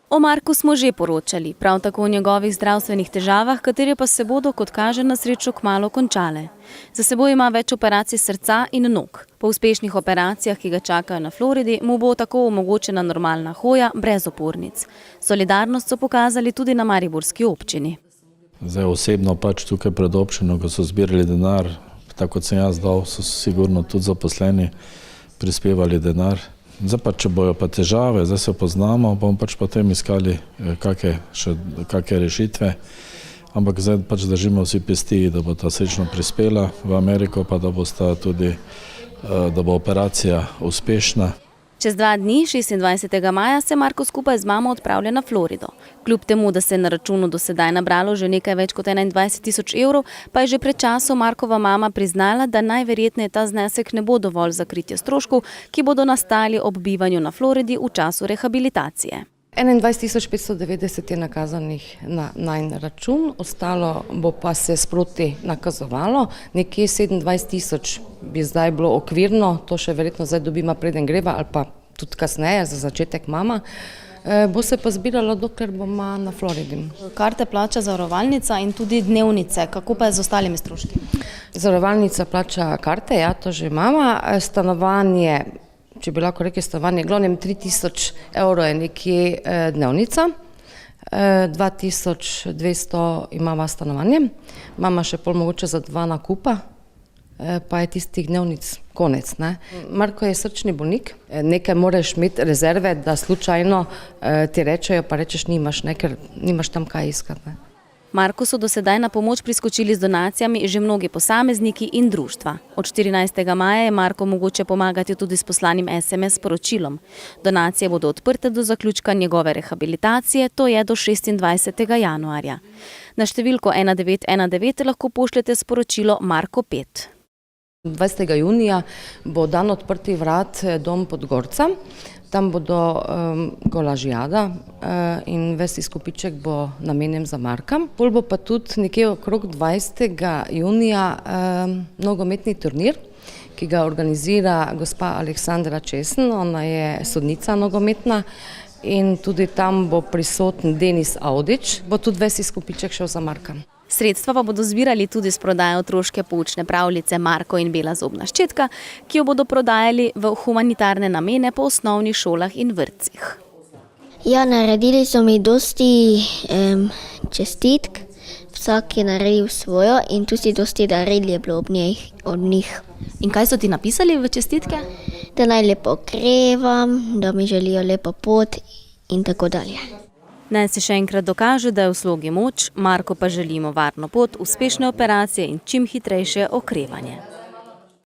O Marku smo že poročali, prav tako o njegovih zdravstvenih težavah, katere pa se bodo, kot kaže, na srečo kmalu končale. Za seboj ima več operacij srca in nog. Po uspešnih operacijah, ki ga čakajo na Floridi, mu bo tako omogočena normalna hoja brez opornic. Solidarnost so pokazali tudi na mariborski občini. Zdaj osebno pač tukaj pred občino, ko so zbirali denar, tako kot sem jaz dal, so sigurno tudi zaposleni prispevali denar. Zdaj pa, če bojo pa težave, zdaj se poznamo, bomo pač potem iskali kakšne rešitve. Ampak zdaj pač držimo vsi pesti, da bo ta srečno prispela v Ameriko, pa da bo operacija uspešna. Čez 2 dni, 26. maja, se Marko skupaj z mamo odpravlja na Florido. Kljub temu, da se je na računu do sedaj nabralo že nekaj več kot 21.000 evrov, pa je že pred časom Markova mama priznala, da najverjetneje ta znesek ne bo dovolj za kritje stroškov, ki bodo nastali ob bivanju na Floridi v času rehabilitacije. 21.590 je nakazanih na najin račun, ostalo bo pa se sproti nakazovalo. Nekje 27.000 bi zdaj bilo okvirno, to še verjetno zdaj dobima preden greva ali pa tudi kasneje, za začetek mama. Bo se pa zbiralo, dokler bomo na Floridi. Karte plača zavarovalnica in tudi dnevnice, kako pa je z ostalimi stroški? Zavarovalnica plača karte, ja, to že mama. Stanovanje, če bi lahko rekli stanovanje, glavnem 3.000 evrov je nekje dnevnica, 2.200 imamo stanovanje, mama še pol mogoče za 2 nakupa, pa je tistih dnevnic konec. Marko je srčni bolnik, nekaj moraš imeti rezerve, da slučajno ti rečejo, pa rečeš nimaš, ker nimaš tam kaj iskati. Marku so do sedaj na pomoč priskočili z donacijami že mnogi posamezniki in društva. Od 14. maja je Marko mogoče pomagati tudi s poslanim SMS sporočilom. Donacije bodo odprte do zaključka njegove rehabilitacije, to je do 26. januarja. Na številko 1919 lahko pošljete sporočilo Marko 5. 20. junija bo dan odprtih vrat Dom Podgorca. Tam bodo kolažijada in ves izkupiček bo namenjen za Marka. Pol bo pa tudi nekje okrog 20. junija nogometni turnir, ki ga organizira gospa Aleksandra Česen, ona je sodnica nogometna in tudi tam bo prisoten Denis Audič, bo tudi ves izkupiček šel za Marka. Sredstva pa bodo zbirali tudi s prodajo otroške poučne pravljice Marko in bela zobna ščetka, ki jo bodo prodajali v humanitarne namene po osnovnih šolah in vrtcih. Ja, naredili so mi dosti čestitk, vsak je naredil svojo in tudi dosti daril je bilo od njih. In kaj so ti napisali v čestitke? Da naj lepo okrevam, da mi želijo lepo pot in tako dalje. Naj se še enkrat dokaže, da je v slogi moč, Marko pa želimo varno pot, uspešne operacije in čim hitrejše okrevanje.